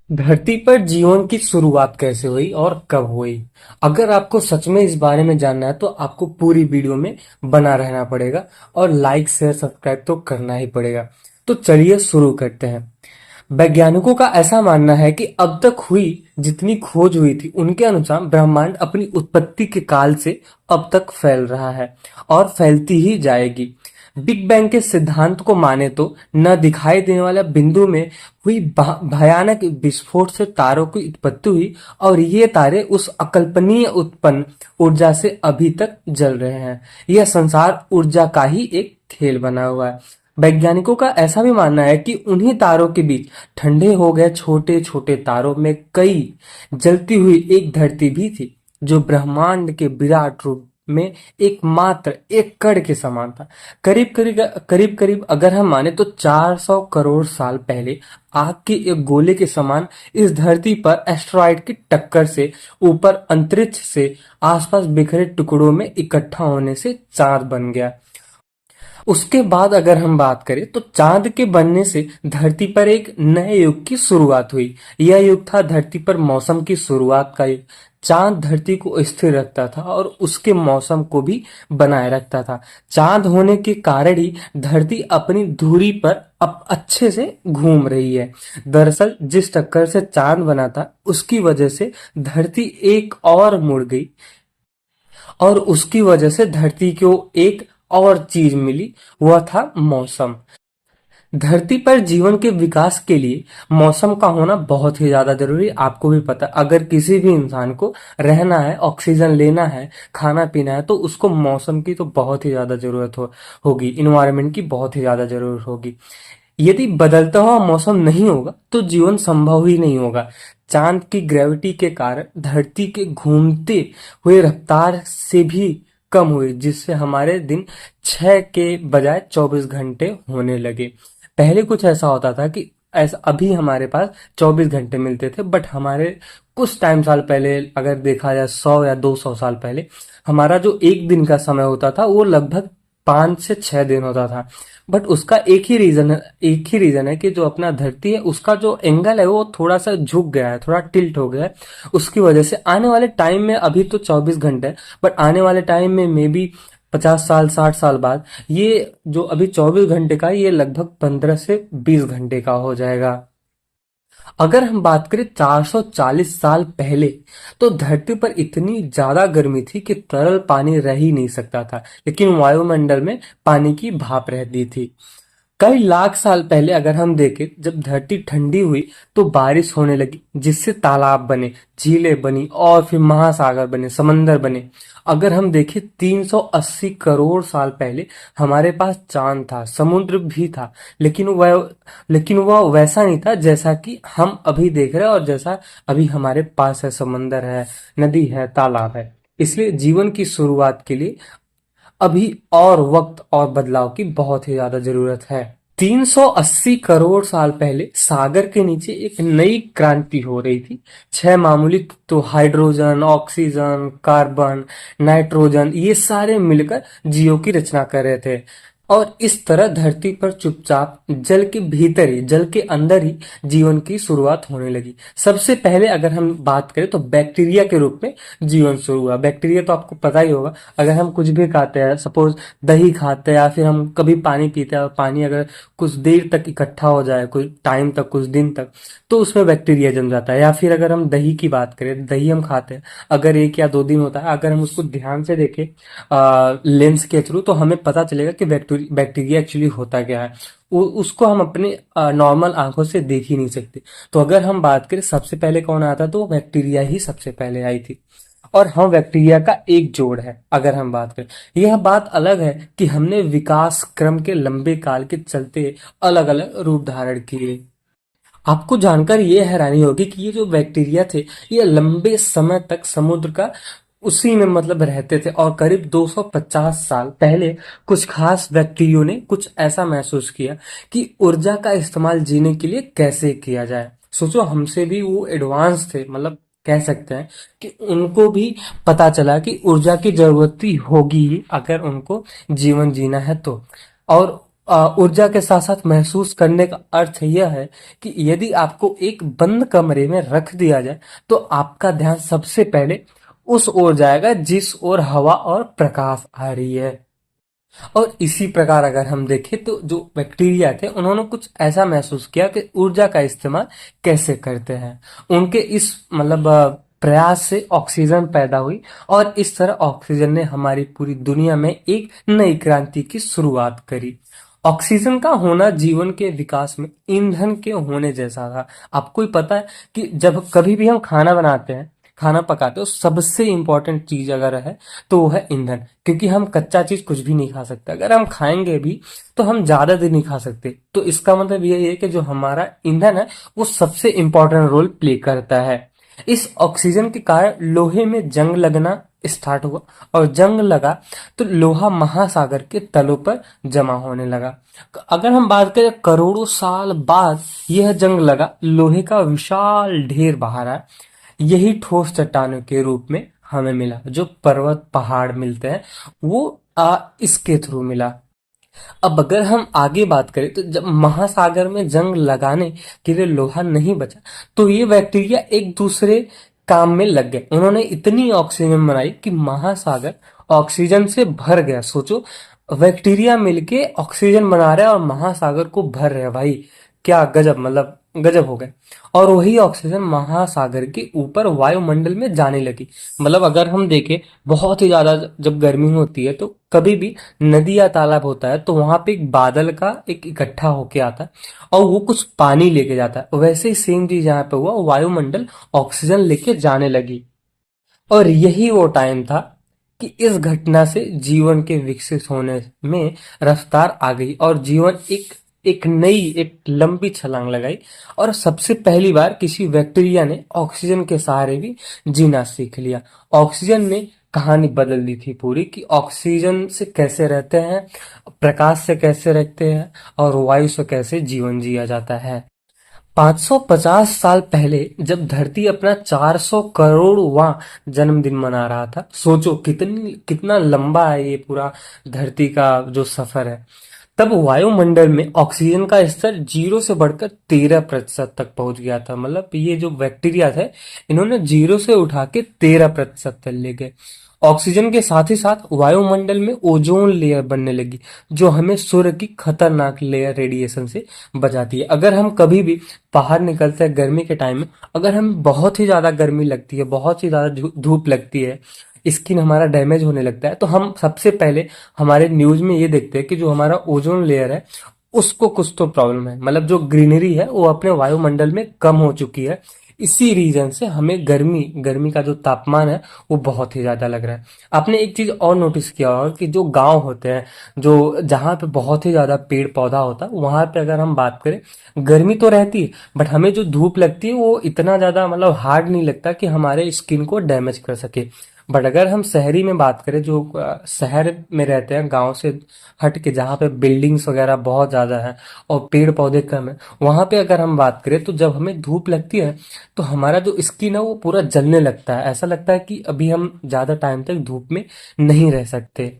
धरती पर जीवन की शुरुआत कैसे हुई और कब हुई? अगर आपको सच में इस बारे में जानना है तो आपको पूरी वीडियो में बना रहना पड़ेगा और लाइक शेयर सब्सक्राइब तो करना ही पड़ेगा। तो चलिए शुरू करते हैं। वैज्ञानिकों का ऐसा मानना है कि अब तक हुई जितनी खोज हुई थी उनके अनुसार ब्रह्मांड अपनी उत्पत्ति के काल से अब तक फैल रहा है और फैलती ही जाएगी। बिग बैंग के सिद्धांत को माने तो न दिखाई देने वाला बिंदु में हुई भयानक विस्फोट से तारों की उत्पत्ति हुई और ये तारे उस अकल्पनीय उत्पन्न ऊर्जा से अभी तक जल रहे हैं। यह संसार ऊर्जा का ही एक खेल बना हुआ है। वैज्ञानिकों का ऐसा भी मानना है कि उन्हीं तारों के बीच ठंडे हो गए छोटे छोटे तारों में कई जलती हुई एक धरती भी थी जो ब्रह्मांड के विराट रूप में एकमात्र एक कण के समान था। करीब करीब अगर हम माने तो 400 करोड़ साल पहले आग के एक गोले के समान इस धरती पर एस्टेरॉयड की टक्कर से ऊपर अंतरिक्ष से आसपास बिखरे टुकड़ों में इकट्ठा होने से चांद बन गया। उसके बाद अगर हम बात करें तो चांद के बनने से धरती पर एक नए युग की शुरुआत हुई। यह युग था धरती पर मौसम की शुरुआत का युग। चांद धरती को स्थिर रखता था और उसके मौसम को भी बनाए रखता था। चांद होने के कारण ही धरती अपनी धुरी पर अब अच्छे से घूम रही है। दरअसल जिस टक्कर से चांद बना था उसकी वजह से धरती एक और मुड़ गई और उसकी वजह से धरती को एक और चीज मिली, वह था मौसम। धरती पर जीवन के विकास के लिए मौसम का होना बहुत ही ज्यादा जरूरी है। आपको भी पता है, अगर किसी भी इंसान को रहना है, ऑक्सीजन लेना है, खाना पीना है तो उसको मौसम की तो बहुत ही ज्यादा जरूरत होगी, इन्वायरमेंट की बहुत ही ज्यादा जरूरत होगी। यदि बदलता हुआ मौसम नहीं होगा तो जीवन संभव ही नहीं होगा। चांद की ग्रेविटी के कारण धरती के घूमते हुए रफ्तार से भी कम हुई, जिससे हमारे दिन 6 के बजाय 24 घंटे होने लगे। पहले कुछ ऐसा होता था कि ऐसा अभी हमारे पास 24 घंटे मिलते थे, बट हमारे कुछ टाइम साल पहले अगर देखा जाए 100 या 200 साल पहले हमारा जो एक दिन का समय होता था वो लगभग 5 से 6 दिन होता था। बट उसका एक ही रीजन है कि जो अपना धरती है उसका जो एंगल है वो थोड़ा सा झुक गया है, थोड़ा टिल्ट हो गया है। उसकी वजह से आने वाले टाइम में, अभी तो 24 घंटे है, बट आने वाले टाइम में मे बी 50 साल 60 साल बाद ये जो अभी 24 घंटे का है, ये लगभग 15 से 20 घंटे का हो जाएगा। अगर हम बात करें 440 साल पहले, तो धरती पर इतनी ज्यादा गर्मी थी कि तरल पानी रह ही नहीं सकता था, लेकिन वायुमंडल में पानी की भाप रहती थी। कई लाख साल पहले अगर हम देखें, जब धरती ठंडी हुई तो बारिश होने लगी, जिससे तालाब बने, झीलें बनी और फिर महासागर बने, समंदर बने। अगर हम देखें 380 करोड़ साल पहले हमारे पास चांद था, समुद्र भी था, लेकिन वह वैसा नहीं था जैसा कि हम अभी देख रहे हैं और जैसा अभी हमारे पास है, समंदर है, नदी है, तालाब है। इसलिए जीवन की शुरुआत के लिए अभी और वक्त और बदलाव की बहुत ही ज्यादा जरूरत है। 380 करोड़ साल पहले सागर के नीचे एक नई क्रांति हो रही थी। 6 मामूली तो हाइड्रोजन, ऑक्सीजन, कार्बन, नाइट्रोजन, ये सारे मिलकर जीव की रचना कर रहे थे और इस तरह धरती पर चुपचाप जल के भीतर ही, जल के अंदर ही जीवन की शुरुआत होने लगी। सबसे पहले अगर हम बात करें तो बैक्टीरिया के रूप में जीवन शुरू हुआ। बैक्टीरिया तो आपको पता ही होगा, अगर हम कुछ भी खाते हैं, सपोज दही खाते हैं या फिर हम कभी पानी पीते हैं और पानी अगर कुछ देर तक इकट्ठा हो जाए, कुछ टाइम तक, कुछ दिन तक, तो उसमें बैक्टीरिया जम जाता है। या फिर अगर हम दही की बात करें, दही हम खाते हैं, अगर 1 या 2 दिन होता है, अगर हम उसको ध्यान से देखें लेंस के थ्रू, तो हमें पता चलेगा कि बैक्टीरिया एक्चुअली होता क्या है। उसको हम अपने नॉर्मल आंखों से देख ही नहीं सकते। तो अगर हम बात करें सबसे पहले कौन आता, तो बैक्टीरिया ही सबसे पहले आई थी और हम बैक्टीरिया का एक जोड़ है। अगर हम बात करें, यह बात अलग है कि हमने विकास क्रम के लंबे काल के चलते अलग अलग रूप धारण किए। आपको जानकर ये हैरानी होगी कि ये जो बैक्टीरिया थे, ये लंबे समय तक समुद्र का उसी में मतलब रहते थे और करीब 250 साल पहले कुछ खास व्यक्तियों ने कुछ ऐसा महसूस किया कि ऊर्जा का इस्तेमाल जीने के लिए कैसे किया जाए। सोचो, हमसे भी वो एडवांस थे, मतलब कह सकते हैं कि उनको भी पता चला कि ऊर्जा की जरूरत ही होगी अगर उनको जीवन जीना है तो। और ऊर्जा के साथ साथ महसूस करने का अर्थ यह है कि यदि आपको एक बंद कमरे में रख दिया जाए तो आपका ध्यान सबसे पहले उस ओर जाएगा जिस ओर हवा और प्रकाश आ रही है। और इसी प्रकार अगर हम देखें तो जो बैक्टीरिया थे उन्होंने कुछ ऐसा महसूस किया कि ऊर्जा का इस्तेमाल कैसे करते हैं। उनके इस मतलब प्रयास से ऑक्सीजन पैदा हुई और इस तरह ऑक्सीजन ने हमारी पूरी दुनिया में एक नई क्रांति की शुरुआत करी। ऑक्सीजन का होना जीवन के विकास में ईंधन के होने जैसा था। आपको ही पता है कि जब कभी भी हम खाना बनाते हैं, खाना पकाते हो, सबसे इंपॉर्टेंट चीज अगर है तो वो है ईंधन, क्योंकि हम कच्चा चीज कुछ भी नहीं खा सकते। अगर हम खाएंगे भी तो हम ज्यादा दिन नहीं खा सकते। तो इसका मतलब यही है कि जो हमारा ईंधन है वो सबसे इंपॉर्टेंट रोल प्ले करता है। इस ऑक्सीजन के कारण लोहे में जंग लगना स्टार्ट हुआ और जंग लगा तो लोहा महासागर के तलों पर जमा होने लगा। अगर हम बात करें करोड़ों साल बाद यह जंग लगा, लोहे का विशाल ढेर बाहर आया। यही ठोस चट्टानों के रूप में हमें मिला। जो पर्वत पहाड़ मिलते हैं वो इसके थ्रू मिला। अब अगर हम आगे बात करें तो जब महासागर में जंग लगाने के लिए लोहा नहीं बचा तो ये बैक्टीरिया एक दूसरे काम में लग गए। उन्होंने इतनी ऑक्सीजन बनाई कि महासागर ऑक्सीजन से भर गया। सोचो, बैक्टीरिया मिलके ऑक्सीजन बना रहे हैं और महासागर को भर रहे हैं। भाई क्या गजब, मतलब गजब हो गए। और वही ऑक्सीजन महासागर के ऊपर वायुमंडल में जाने लगी। मतलब अगर हम देखें, बहुत ही ज्यादा जब गर्मी होती है तो कभी भी नदी या तालाब होता है तो वहां पे एक बादल का एक इकट्ठा होके आता है और वो कुछ पानी लेके जाता है। वैसे ही सेम चीज यहाँ पे हुआ, वायुमंडल ऑक्सीजन लेके जाने लगी। और यही वो टाइम था कि इस घटना से जीवन के विकसित होने में रफ्तार आ गई और जीवन एक एक नई एक लंबी छलांग लगाई। और सबसे पहली बार किसी बैक्टीरिया ने ऑक्सीजन के सहारे भी जीना सीख लिया। ऑक्सीजन ने कहानी बदल दी थी पूरी कि ऑक्सीजन से कैसे रहते हैं, प्रकाश से कैसे रहते हैं और वायु से कैसे जीवन जिया जाता है। 550 साल पहले जब धरती अपना 400 करोड़वां जन्मदिन मना रहा था, सोचो कितना लंबा है ये पूरा धरती का जो सफर है, तब वायुमंडल में ऑक्सीजन का स्तर 0 से बढ़कर 13% तक पहुंच गया था। मतलब ये जो बैक्टीरिया थे इन्होंने 0 से उठा के 13% तक ले गए। ऑक्सीजन के साथ ही साथ वायुमंडल में ओजोन लेयर बनने लगी जो हमें सूर्य की खतरनाक लेयर रेडिएशन से बचाती है। अगर हम कभी भी बाहर निकलते हैं गर्मी के टाइम में, अगर हमें बहुत ही ज्यादा गर्मी लगती है, बहुत ही ज्यादा धूप लगती है, स्किन हमारा डैमेज होने लगता है, तो हम सबसे पहले हमारे न्यूज में ये देखते हैं कि जो हमारा ओजोन लेयर है उसको कुछ तो प्रॉब्लम है। मतलब जो ग्रीनरी है वो अपने वायुमंडल में कम हो चुकी है। इसी रीजन से हमें गर्मी गर्मी का जो तापमान है वो बहुत ही ज्यादा लग रहा है। आपने एक चीज और नोटिस किया होगा कि जो गांव होते हैं, जो जहां पे बहुत ही ज्यादा पेड़ पौधा होता है, वहां पे अगर हम बात करें गर्मी तो रहती है बट हमें जो धूप लगती है वो इतना ज्यादा मतलब हार्ड नहीं लगता कि हमारे स्किन को डैमेज कर सके। बट अगर हम शहरी में बात करें, जो शहर में रहते हैं गांव से हट के, जहाँ पे बिल्डिंग्स वगैरह बहुत ज्यादा है और पेड़ पौधे कम है, वहां पे अगर हम बात करें तो जब हमें धूप लगती है तो हमारा जो स्किन है वो पूरा जलने लगता है। ऐसा लगता है कि अभी हम ज्यादा टाइम तक धूप में नहीं रह सकते।